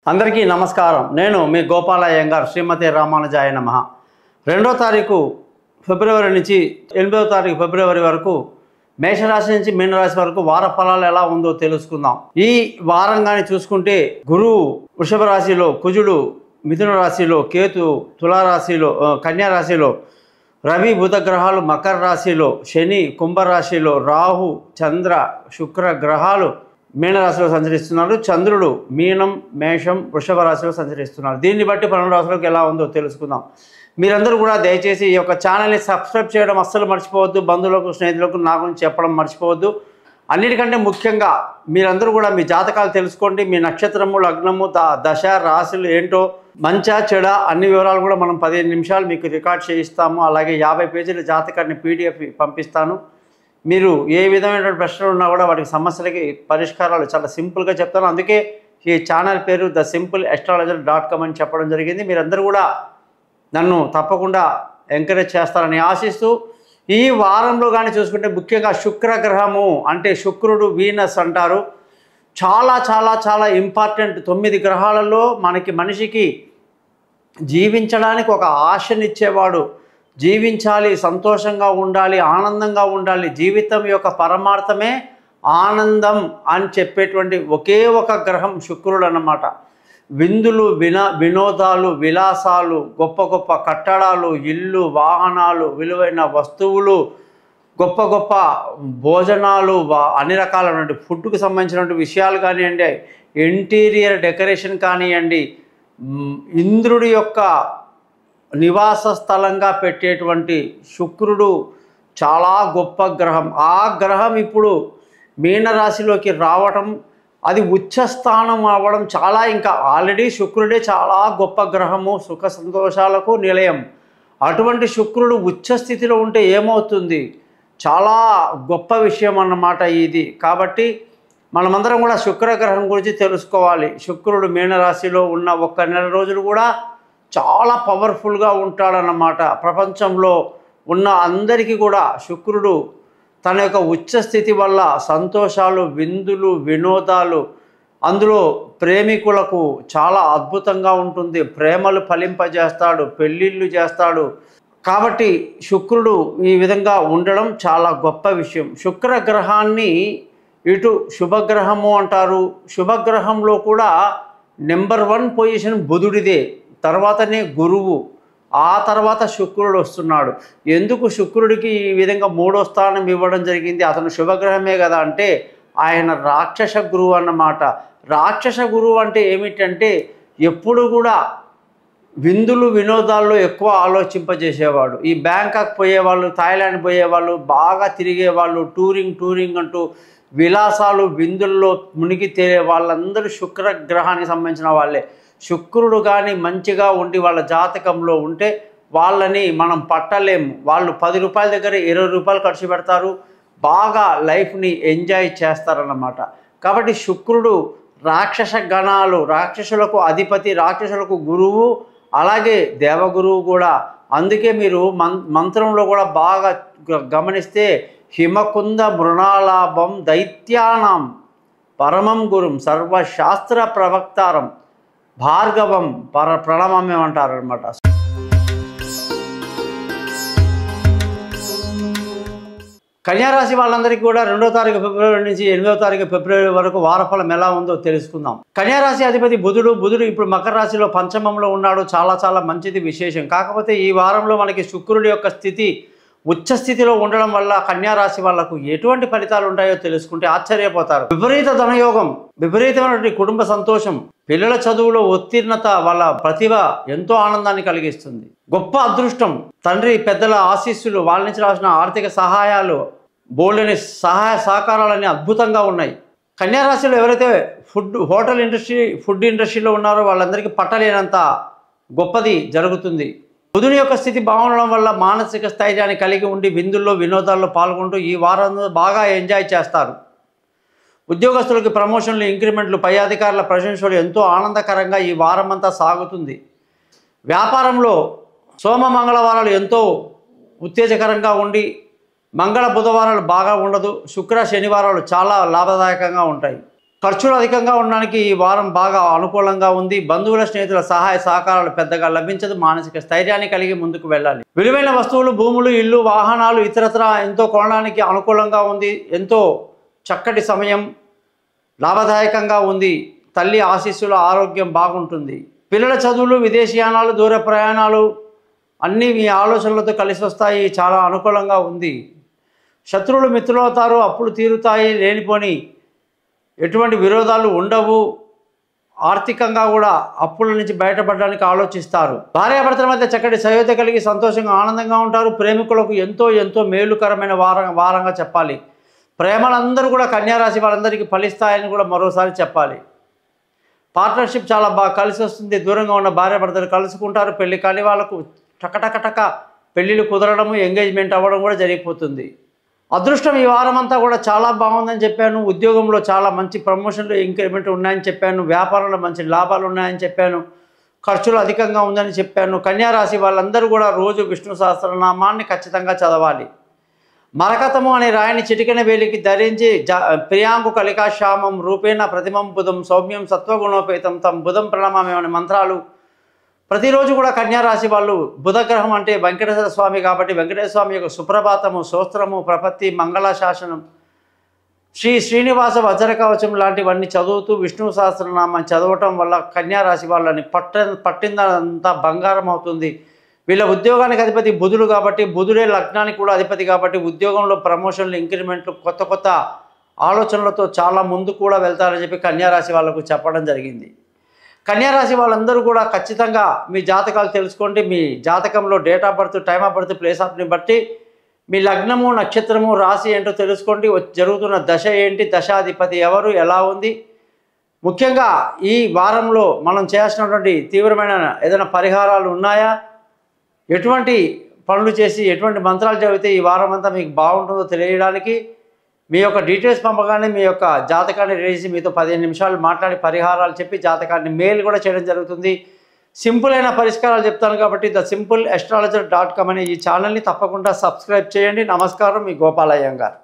అందరికీ నమస్కారం. నేను మీ గోపాల అయ్యంగార్. శ్రీమతి రామానుజాయ నమః. 2వ తారీఖు ఫిబ్రవరి నుంచి 8వ తారీఖు ఫిబ్రవరి వరకు మేషరాశి నుంచి మీనరాశి వరకు వార ఫలాలు ఎలా ఉందో తెలుసుకుందాం. ఈ వారం కానీ చూసుకుంటే గురువు వృషభ రాశిలో, కుజుడు మిథున రాశిలో, కేతు తులారాశిలో, కన్యా రాశిలో, రవి బుధ గ్రహాలు మకర రాశిలో, శని కుంభరాశిలో, రాహు చంద్ర శుక్ర గ్రహాలు మీనరాశిలో సంచరిస్తున్నారు. చంద్రుడు మీనం మేషం వృషభ రాశిలో సంచరిస్తున్నారు. దీన్ని బట్టి 12 రాశులకు ఎలా ఉందో తెలుసుకుందాం. మీరందరూ కూడా దయచేసి ఈ యొక్క ఛానల్ని సబ్స్క్రైబ్ చేయడం అస్సలు మర్చిపోవద్దు. బంధువులకు స్నేహితులకు నా గురించి చెప్పడం మర్చిపోవద్దు. అన్నిటికంటే ముఖ్యంగా మీరందరూ కూడా మీ జాతకాలు తెలుసుకోండి. మీ నక్షత్రము, లగ్నము, దశ, రాశులు ఏంటో, మంచా చెడా అన్ని వివరాలు కూడా మనం 15 నిమిషాలు మీకు రికార్డ్ చేయిస్తాము. అలాగే 50 పేజీల జాతకాన్ని PDF పంపిస్తాను. మీరు ఏ విధమైన ప్రశ్నలు ఉన్నా కూడా వాటికి సమస్యలకి పరిష్కారాలు చాలా సింపుల్గా చెప్తాను. అందుకే ఈ ఛానల్ పేరు thesimple.astrologer.com అని చెప్పడం జరిగింది. మీరందరూ కూడా నన్ను తప్పకుండా ఎంకరేజ్ చేస్తారని ఆశిస్తూ, ఈ వారంలో కానీ చూసుకుంటే ముఖ్యంగా శుక్రగ్రహము అంటే శుక్రుడు, వీనస్ అంటారు. చాలా చాలా చాలా ఇంపార్టెంట్. 9 గ్రహాలలో మనిషికి జీవించడానికి ఒక ఆశనిచ్చేవాడు. జీవించాలి, సంతోషంగా ఉండాలి, ఆనందంగా ఉండాలి. జీవితం యొక్క పరమార్థమే ఆనందం అని చెప్పేటువంటి ఒకే ఒక గ్రహం శుక్రుడు అన్నమాట. విందులు, వినోదాలు, విలాసాలు, గొప్ప గొప్ప కట్టడాలు, ఇల్లు, వాహనాలు, విలువైన వస్తువులు, గొప్ప గొప్ప భోజనాలు, అన్ని రకాలైనటువంటి ఫుడ్కు సంబంధించినటువంటి విషయాలు కానివ్వండి, ఇంటీరియర్ డెకరేషన్ కానివ్వండి, ఇంద్రుడి యొక్క నివాస స్థలంగా పెట్టేటువంటి శుక్రుడు చాలా గొప్ప గ్రహం. ఆ గ్రహం ఇప్పుడు మీనరాశిలోకి రావటం, అది ఉచ్చస్థానం అవ్వడం చాలా, ఇంకా ఆల్రెడీ శుక్రుడే చాలా గొప్ప గ్రహము, సుఖ సంతోషాలకు నిలయం. అటువంటి శుక్రుడు ఉచ్చస్థితిలో ఉంటే ఏమవుతుంది? చాలా గొప్ప విషయం అన్నమాట ఇది. కాబట్టి మనమందరం కూడా శుక్రగ్రహం గురించి తెలుసుకోవాలి. శుక్రుడు మీనరాశిలో ఉన్న ఒక్క నెల రోజులు కూడా చాలా పవర్ఫుల్గా ఉంటాడన్నమాట. ప్రపంచంలో ఉన్న అందరికీ కూడా శుక్రుడు తన యొక్క ఉచ్చస్థితి వల్ల సంతోషాలు, విందులు, వినోదాలు, అందులో ప్రేమికులకు చాలా అద్భుతంగా ఉంటుంది. ప్రేమలు ఫలింపజేస్తాడు, పెళ్ళిళ్ళు చేస్తాడు. కాబట్టి శుక్రుడు ఈ విధంగా ఉండడం చాలా గొప్ప విషయం. శుక్రగ్రహాన్ని ఇటు శుభగ్రహము అంటారు. శుభగ్రహంలో కూడా నెంబర్ 1 పొజిషన్ బుధుడిదే, తర్వాతనే గురువు, ఆ తర్వాత శుక్రుడు వస్తున్నాడు. ఎందుకు శుక్రుడికి ఈ విధంగా 3వ స్థానం ఇవ్వడం జరిగింది? అతను శుభగ్రహమే కదా అంటే ఆయన రాక్షస గురువు అన్నమాట. రాక్షస గురువు అంటే ఏమిటంటే ఎప్పుడు కూడా విందులు, వినోదాల్లో ఎక్కువ ఆలోచింపజేసేవాడు. ఈ బ్యాంకాక్ పోయేవాళ్ళు, థాయిలాండ్ పోయేవాళ్ళు, బాగా తిరిగేవాళ్ళు, టూరింగ్ అంటూ విలాసాలు, విందుల్లో మునిగి తేలే వాళ్ళందరూ శుక్రగ్రహానికి సంబంధించిన వాళ్ళే. శుక్రుడు కానీ మంచిగా ఉండి వాళ్ళ జాతకంలో ఉంటే వాళ్ళని మనం పట్టలేము. వాళ్ళు 10 రూపాయల దగ్గర 20 రూపాయలు ఖర్చు పెడతారు, బాగా లైఫ్ని ఎంజాయ్ చేస్తారన్నమాట. కాబట్టి శుక్రుడు రాక్షస గణాలు, రాక్షసులకు అధిపతి, రాక్షసులకు గురువు, అలాగే దేవగురువు కూడా. అందుకే మీరు మంత్రంలో కూడా బాగా గమనిస్తే హిమకుంద మృణాలాభం దైత్యానాం పరమం గురుం సర్వశాస్త్ర ప్రవక్తారం భార్గవం ప్రణమమేమంటారు అనమాట. కన్యారాశి వాళ్ళందరికీ కూడా 2వ తారీఖు ఫిబ్రవరి నుంచి 8వ తారీఖు ఫిబ్రవరి వరకు వారఫలం ఎలా ఉందో తెలుసుకుందాం. కన్యారాశి అధిపతి బుధుడు ఇప్పుడు మకర రాశిలో పంచమంలో ఉన్నాడు. చాలా చాలా మంచిది, విశేషం. కాకపోతే ఈ వారంలో మనకి శుక్రుడి యొక్క స్థితి ఉచ్చస్థితిలో ఉండడం వల్ల కన్యారాశి వాళ్లకు ఎటువంటి ఫలితాలు ఉంటాయో తెలుసుకుంటే ఆశ్చర్యపోతారు. విపరీత ధనయోగం, విపరీతమైనటువంటి కుటుంబ సంతోషం, పిల్లల చదువులో ఉత్తీర్ణత, వాళ్ళ ప్రతిభ ఎంతో ఆనందాన్ని కలిగిస్తుంది. గొప్ప అదృష్టం, తండ్రి పెద్దల ఆశీస్సులు, వాళ్ళ నుంచి రాసిన ఆర్థిక సహాయాలు, బోల్డని సహాయ సహకారాలన్నీ అద్భుతంగా ఉన్నాయి. కన్యారాశిలో ఎవరైతే హోటల్ ఇండస్ట్రీ, ఫుడ్ ఇండస్ట్రీలో ఉన్నారో వాళ్ళందరికీ పట్టలేనంత గొప్పది జరుగుతుంది. బుధుని యొక్క స్థితి బాగుండడం వల్ల మానసిక స్థైర్యాన్ని కలిగి ఉండి విందుల్లో, వినోదాల్లో పాల్గొంటూ ఈ వారంలో బాగా ఎంజాయ్ చేస్తారు. ఉద్యోగస్తులకు ప్రమోషన్లు, ఇంక్రిమెంట్లు, పై అధికారుల ప్రశంసలు ఎంతో ఆనందకరంగా ఈ వారం అంతా సాగుతుంది. వ్యాపారంలో సోమ మంగళవారాలు ఎంతో ఉత్తేజకరంగా ఉండి, మంగళ బుధవారాలు బాగా ఉండదు. శుక్ర శనివారాలు చాలా లాభదాయకంగా ఉంటాయి. ఖర్చులు అధికంగా ఉండడానికి ఈ వారం బాగా అనుకూలంగా ఉంది. బంధువుల స్నేహితుల సహాయ సహకారాలు పెద్దగా లభించదు. మానసిక స్థైర్యాన్ని కలిగి ముందుకు వెళ్ళాలి. విలువైన వస్తువులు, భూములు, ఇల్లు, వాహనాలు ఇతరత్రా ఎంతో కొనడానికి అనుకూలంగా ఉంది. ఎంతో చక్కటి సమయం, లాభదాయకంగా ఉంది. తల్లి ఆశీస్సుల ఆరోగ్యం బాగుంటుంది. పిల్లల చదువులు, విదేశీయానాలు, దూర ప్రయాణాలు అన్నీ మీ ఆలోచనలతో కలిసి వస్తాయి. చాలా అనుకూలంగా ఉంది. శత్రువులు మిత్రులవుతారు. అప్పులు తీరుతాయి. లేనిపోని ఎటువంటి విరోధాలు ఉండవు. ఆర్థికంగా కూడా అప్పుల నుంచి బయటపడడానికి ఆలోచిస్తారు. భార్యాభర్తల మధ్య చక్కటి సయోధ్య కలిగి సంతోషంగా ఆనందంగా ఉంటారు. ప్రేమికులకు ఎంతో ఎంతో మేలుకరమైన వారంగా చెప్పాలి. ప్రేమలందరూ కూడా కన్యారాశి వాళ్ళందరికీ ఫలిస్తాయని కూడా మరోసారి చెప్పాలి. పార్ట్నర్షిప్ చాలా బాగా కలిసి వస్తుంది. దూరంగా ఉన్న భార్యాభర్తలు కలుసుకుంటారు. పెళ్లి కాని వాళ్ళకు టకటకటక పెళ్ళిళ్ళు కుదరడము, ఎంగేజ్మెంట్ అవ్వడం కూడా జరిగిపోతుంది. అదృష్టం ఈ వారం అంతా కూడా చాలా బాగుందని చెప్పాను. ఉద్యోగంలో చాలా మంచి ప్రమోషన్లు, ఇంక్రిమెంట్ ఉన్నాయని చెప్పాను. వ్యాపారంలో మంచి లాభాలు ఉన్నాయని చెప్పాను. ఖర్చులు అధికంగా ఉందని చెప్పాను. కన్యారాశి వాళ్ళందరూ కూడా రోజు విష్ణు సహస్రనామాన్ని ఖచ్చితంగా చదవాలి. మరకతము అనే రాయిని చిటికెన వేలికి ధరించి ప్రియాంకు కలికాశ్యామం రూపేణ ప్రతిమం బుధం సౌమ్యం సత్వగుణోపేతం తం బుధం ప్రణామమే అనే మంత్రాలు ప్రతిరోజు కూడా కన్యారాశి వాళ్ళు, బుధగ్రహం అంటే వెంకటేశ్వర స్వామి కాబట్టి వెంకటేశ్వర స్వామి యొక్క సుప్రభాతము, స్తోత్రము, ప్రపత్తి, మంగళాశాసనం, శ్రీనివాస వజ్ర కవచం లాంటివన్నీ చదువుతూ విష్ణు సహస్రనామం చదవటం వల్ల కన్యారాశి వాళ్ళని పట్టిందంతా బంగారం అవుతుంది. వీళ్ళ ఉద్యోగానికి అధిపతి బుధుడు కాబట్టి, బుధుడే లగ్నానికి కూడా అధిపతి కాబట్టి ఉద్యోగంలో ప్రమోషన్లు, ఇంక్రిమెంట్లు, కొత్త కొత్త ఆలోచనలతో చాలా ముందు కూడా వెళ్తారని చెప్పి కన్యారాశి వాళ్ళకు చెప్పడం జరిగింది. కన్యారాశి వాళ్ళందరూ కూడా ఖచ్చితంగా మీ జాతకాలు తెలుసుకోండి. మీ జాతకంలో date of birth, time of birth, place ఆఫ్ని బట్టి మీ లగ్నము, నక్షత్రము, రాశి ఏంటో తెలుసుకోండి. జరుగుతున్న దశ ఏంటి, దశాధిపతి ఎవరు, ఎలా ఉంది. ముఖ్యంగా ఈ వారంలో మనం చేయాల్సినటువంటి తీవ్రమైన ఏదైనా పరిహారాలు ఉన్నాయా, ఎటువంటి పనులు చేసి ఎటువంటి మంత్రాలు చదివితే ఈ వారం అంతా మీకు బాగుంటుందో తెలియడానికి మీ యొక్క డీటెయిల్స్ పంపగానే మీ యొక్క జాతకాన్ని వేసి మీతో 15 నిమిషాలు మాట్లాడి పరిహారాలు చెప్పి జాతకాన్ని మెయిల్ కూడా చేయడం జరుగుతుంది. సింపుల్ అయిన పరిష్కారాలు చెప్తాను కాబట్టి thesimpleastrologer.com అనే ఈ ఛానల్ని తప్పకుండా సబ్స్క్రైబ్ చేయండి. నమస్కారం, మీ గోపాలయ్య గారు.